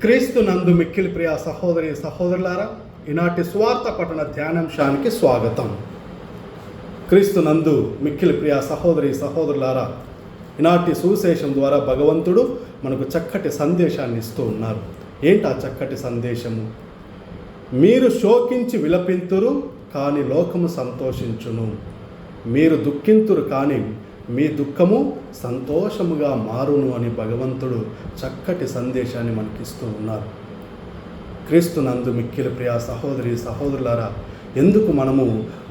క్రీస్తు నందు మిక్కిలి ప్రియ సహోదరి సహోదరులారా, ఈనాటి స్వార్థ పఠన ధ్యానాంశానికి స్వాగతం. క్రీస్తు నందు మిక్కిలి ప్రియ సహోదరి సహోదరులారా, ఈనాటి సువిశేషం ద్వారా భగవంతుడు మనకు చక్కటి సందేశాన్ని ఇస్తూ ఉన్నారు. ఏంటి ఆ చక్కటి సందేశము? మీరు శోకించి విలపింతురు, కానీ లోకము సంతోషించును. మీరు దుఃఖింతురు, కానీ మీ దుఃఖము సంతోషముగా మారును అని భగవంతుడు చక్కటి సందేశాన్ని మనకిస్తూ ఉన్నారు. క్రీస్తు నందు మిక్కిలి ప్రియ సహోదరి సహోదరులారా, ఎందుకు మనము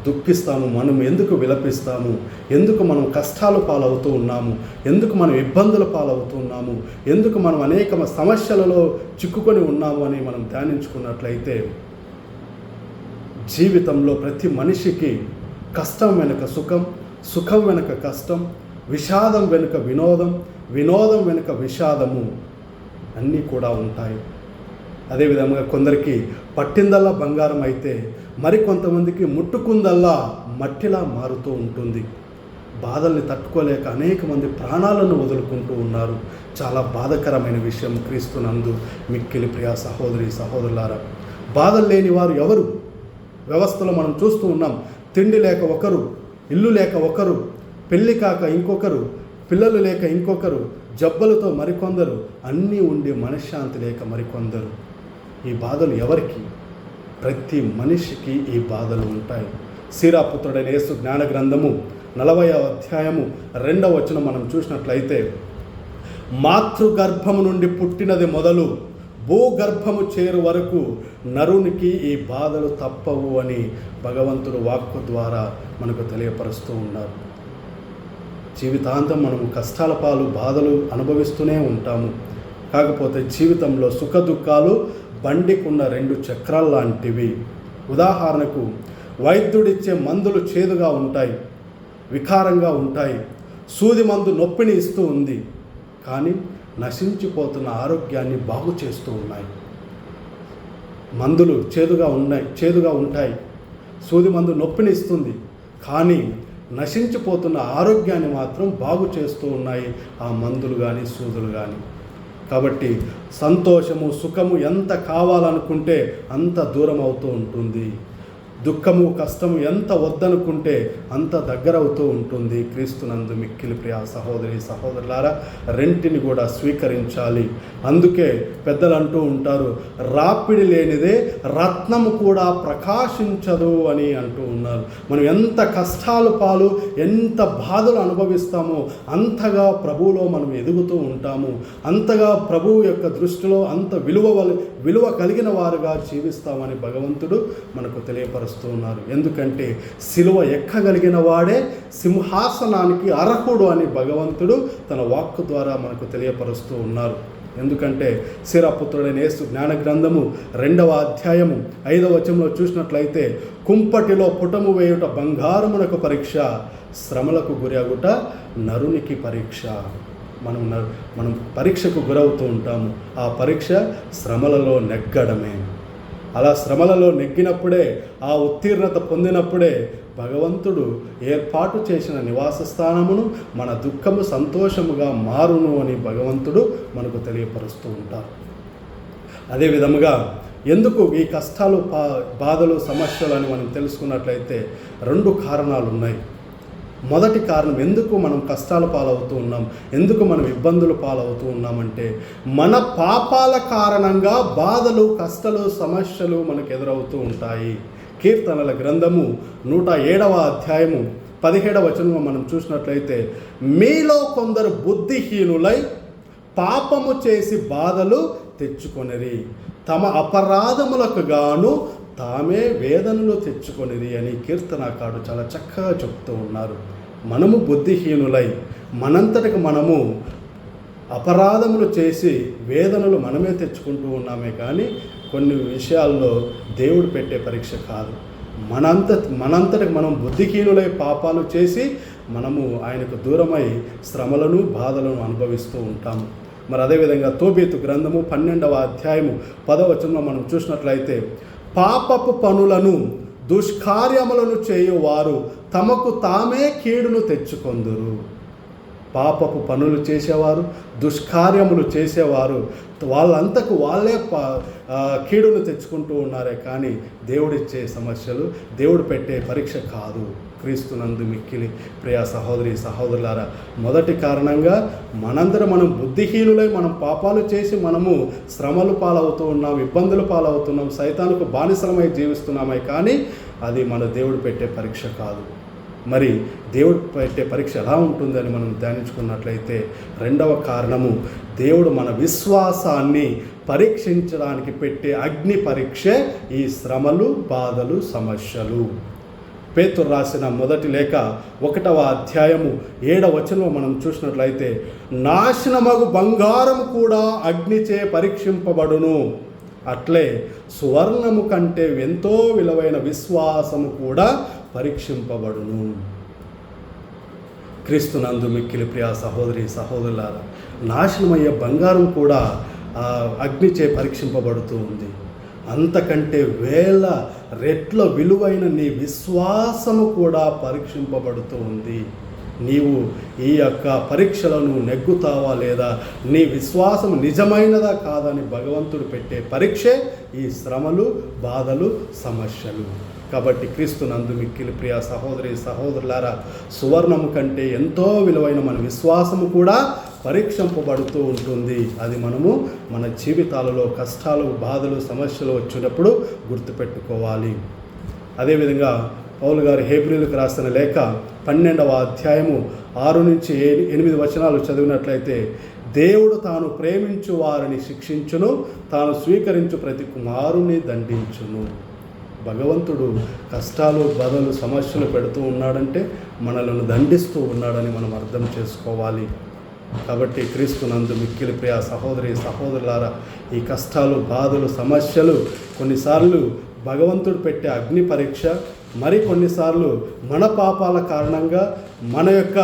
దుఃఖిస్తాము? మనం ఎందుకు విలపిస్తాము? ఎందుకు మనం కష్టాల పాలవుతూ ఉన్నాము? ఎందుకు మనం ఇబ్బందుల పాలవుతూ ఉన్నాము? ఎందుకు మనం అనేక సమస్యలలో చిక్కుకొని ఉన్నాము అని మనం ధ్యానించుకున్నట్లయితే, జీవితంలో ప్రతి మనిషికి కష్టం వెనుక సుఖం, సుఖం వెనుక కష్టం, విషాదం వెనుక వినోదం, వినోదం వెనుక విషాదము అన్నీ కూడా ఉంటాయి. అదేవిధంగా కొందరికి పట్టిందల్లా బంగారం అయితే మరికొంతమందికి ముట్టుకుందల్లా మట్టిలా మారుతూ ఉంటుంది. బాధల్ని తట్టుకోలేక అనేక మంది ప్రాణాలను వదులుకుంటూ ఉన్నారు. చాలా బాధాకరమైన విషయం. క్రీస్తు నందు మిక్కిలి ప్రియ సహోదరి సహోదరులారా, బాధలు లేని వారు ఎవరు? వ్యవస్థలో మనం చూస్తూ ఉన్నాం. తిండి లేక ఒకరు, ఇల్లు లేక ఒకరు, పెళ్ళి కాక ఇంకొకరు, పిల్లలు లేక ఇంకొకరు, జబ్బలతో మరికొందరు, అన్నీ ఉండి మనశ్శాంతి లేక మరికొందరు. ఈ బాధలు ఎవరికి? ప్రతి మనిషికి ఈ బాధలు ఉంటాయి. సీరాపుత్రుడైన యేసు జ్ఞాన గ్రంథము 40వ అధ్యాయము 2వ వచనం మనం చూసినట్లయితే, మాతృగర్భము నుండి పుట్టినది మొదలు భూగర్భము చేరు వరకు నరునికి ఈ బాధలు తప్పవు అని భగవంతుడు వాక్కు ద్వారా మనకు తెలియపరుస్తూ ఉన్నారు. జీవితాంతం మనము కష్టాల పాలు, బాధలు అనుభవిస్తూనే ఉంటాము. కాకపోతే జీవితంలో సుఖ దుఃఖాలు బండికున్న 2 చక్రాలు లాంటివి. ఉదాహరణకు, వైద్యుడిచ్చే మందులు చేదుగా ఉంటాయి, వికారంగా ఉంటాయి. సూది మందు నొప్పిని ఇస్తూ ఉంది, కానీ నశించిపోతున్న ఆరోగ్యాన్ని బాగు చేస్తూ ఉన్నాయి. మందులు చేదుగా ఉంటాయి, సూది మందు నొప్పిని ఇస్తుంది, కానీ నశించిపోతున్న ఆరోగ్యాన్ని మాత్రం బాగు చేస్తూ ఉన్నాయి ఆ మందులు కానీ సూదులు కానీ. కాబట్టి సంతోషము, సుఖము ఎంత కావాలనుకుంటే అంత దూరం అవుతూ ఉంటుంది. దుఃఖము, కష్టము ఎంత వద్దనుకుంటే అంత దగ్గర అవుతూ ఉంటుంది. క్రీస్తునందు మిక్కిలి ప్రియ సహోదరి సహోదరులారా, రెంటిని కూడా స్వీకరించాలి. అందుకే పెద్దలు అంటూ ఉంటారు, రాపిడి లేనిదే రత్నము కూడా ప్రకాశించదు అని అంటూ ఉన్నారు. మనం ఎంత కష్టాలు పాలు, ఎంత బాధలు అనుభవిస్తామో అంతగా ప్రభువులో మనం ఎదుగుతూ ఉంటాము. అంతగా ప్రభువు యొక్క దృష్టిలో అంత విలువ కలిగిన వారుగా జీవిస్తామని భగవంతుడు మనకు తెలియపరుస్తున్నారు. ఎందుకంటే సిలువ ఎక్కగలిగిన వాడే సింహాసనానికి అర్హుడు అని భగవంతుడు తన వాక్కు ద్వారా మనకు తెలియపరుస్తూ ఉన్నారు. ఎందుకంటే సీరాపుత్రుడైన యేసు జ్ఞాన గ్రంథము 2వ అధ్యాయము 5వ వచనంలో చూసినట్లయితే, కుంపటిలో పుటము వేయుట బంగారమునకు పరీక్ష, శ్రమలకు గురి అగుట నరునికి పరీక్ష. మనం పరీక్షకు గురవుతూ ఉంటాము. ఆ పరీక్ష శ్రమలలో నెగ్గడమే. అలా శ్రమలలో నెగ్గినప్పుడే, ఆ ఉత్తీర్ణత పొందినప్పుడే భగవంతుడు ఏర్పాటు చేసిన నివాస స్థానమును మన దుఃఖము సంతోషముగా మారును అని భగవంతుడు మనకు తెలియపరుస్తూ ఉంటారు. అదే విధముగా ఎందుకు ఈ కష్టాలు, బాధలు, సమస్యలు అని మనం తెలుసుకున్నట్లయితే 2 కారణాలు ఉన్నాయి. మొదటి కారణం, ఎందుకు మనం కష్టాల పాలవుతూ ఉన్నాం, ఎందుకు మనం ఇబ్బందులు పాలవుతూ ఉన్నామంటే, మన పాపాల కారణంగా బాధలు, కష్టాలు, సమస్యలు మనకు ఎదురవుతూ ఉంటాయి. కీర్తనల గ్రంథము 107వ అధ్యాయము 17వ వచనంలో మనం చూసినట్లయితే, మీలో కొందరు బుద్ధిహీనులై పాపము చేసి బాధలు తెచ్చుకొనిరి, తమ అపరాధములకు గాను తామే వేదనలు తెచ్చుకొనిది అని కీర్తనకారుడు చాలా చక్కగా చెప్తూ ఉన్నారు. మనము బుద్ధిహీనులై మనంతటికి మనము అపరాధములు చేసి వేదనలు మనమే తెచ్చుకుంటూ ఉన్నామే, కానీ కొన్ని విషయాల్లో దేవుడు పెట్టే పరీక్ష కాదు. మనంతటికి మనం బుద్ధిహీనులై పాపాలు చేసి మనము ఆయనకు దూరమై శ్రమలను, బాధలను అనుభవిస్తూ ఉంటాము. మరి అదేవిధంగా తోబీతు గ్రంథము 12వ అధ్యాయము 10వ వచనంలో మనం చూసినట్లయితే, పాపపు పనులను, దుష్కార్యములను చేయువారు తమకు తామే కీడును తెచ్చుకొందురు. పాపపు పనులు చేసేవారు, దుష్కార్యములు చేసేవారు వాళ్ళంతకు వాళ్ళే కీడును తెచ్చుకుంటూ ఉన్నారే కానీ దేవుడిచ్చే సమస్యలు, దేవుడు పెట్టే పరీక్ష కాదు. క్రీస్తునందు మిక్కిలి ప్రియ సహోదరి సహోదరులారా, మొదటి కారణంగా మనం బుద్ధిహీనులై మనం పాపాలు చేసి మనము శ్రమలు పాలవుతూ ఉన్నాం, ఇబ్బందులు పాలవుతున్నాం, సైతానుకు బానిసలమై జీవిస్తున్నామే కానీ అది మన దేవుడు పెట్టే పరీక్ష కాదు. మరి దేవుడు పెట్టే పరీక్ష ఎలా ఉంటుందని మనం ధ్యానించుకున్నట్లయితే రెండవ కారణము, దేవుడు మన విశ్వాసాన్ని పరీక్షించడానికి పెట్టే అగ్ని పరీక్షే ఈ శ్రమలు, బాధలు, సమస్యలు. పేతురు రాసిన మొదటి లేఖ 1వ అధ్యాయము 7వ వచనంలో మనం చూసినట్లయితే, నాశనమగు బంగారం కూడా అగ్నిచే పరీక్షింపబడును, అట్లే సువర్ణము కంటే ఎంతో విలువైన విశ్వాసము కూడా పరీక్షింపబడును. క్రీస్తునందు మిక్కిలి ప్రియ సహోదరి సహోదరులారా, నాశనమయ్యే బంగారం కూడా అగ్నిచే పరీక్షింపబడుతూ ఉంది. అంతకంటే వేల రెట్ల విలువైన నీ విశ్వాసము కూడా పరీక్షింపబడుతూ ఉంది. నీవు ఈ యొక్క పరీక్షలను నెగ్గుతావా లేదా, నీ విశ్వాసం నిజమైనదా కాదని భగవంతుడు పెట్టే పరీక్షే ఈ శ్రమలు, బాధలు, సమస్యలు. కాబట్టి క్రీస్తునందు మిక్కిలి ప్రియ సహోదరి సహోదరులారా, సువర్ణము కంటే ఎంతో విలువైన మన విశ్వాసము కూడా పరీక్షింపబడుతూ ఉంటుంది. అది మనము మన జీవితాలలో కష్టాలు, బాధలు, సమస్యలు వచ్చినప్పుడు గుర్తుపెట్టుకోవాలి. అదేవిధంగా పౌలు గారు హెబ్రీయులకు రాసిన లేఖ 12వ అధ్యాయము 6 నుంచి 8 వచనాలు చదివినట్లయితే, దేవుడు తాను ప్రేమించు వారిని శిక్షించును, తాను స్వీకరించు ప్రతి కుమారుని దండించును. భగవంతుడు కష్టాలు, బాధలు, సమస్యలు పెడుతూ ఉన్నాడంటే మనలను దండిస్తూ ఉన్నాడని మనం అర్థం చేసుకోవాలి. కాబట్టి క్రీస్తునందు మిక్కిలి ప్రియ సహోదరి సహోదరులారా, ఈ కష్టాలు, బాధలు, సమస్యలు కొన్నిసార్లు భగవంతుడు పెట్టే అగ్ని పరీక్ష, మరి కొన్నిసార్లు మన పాపాల కారణంగా మన యొక్క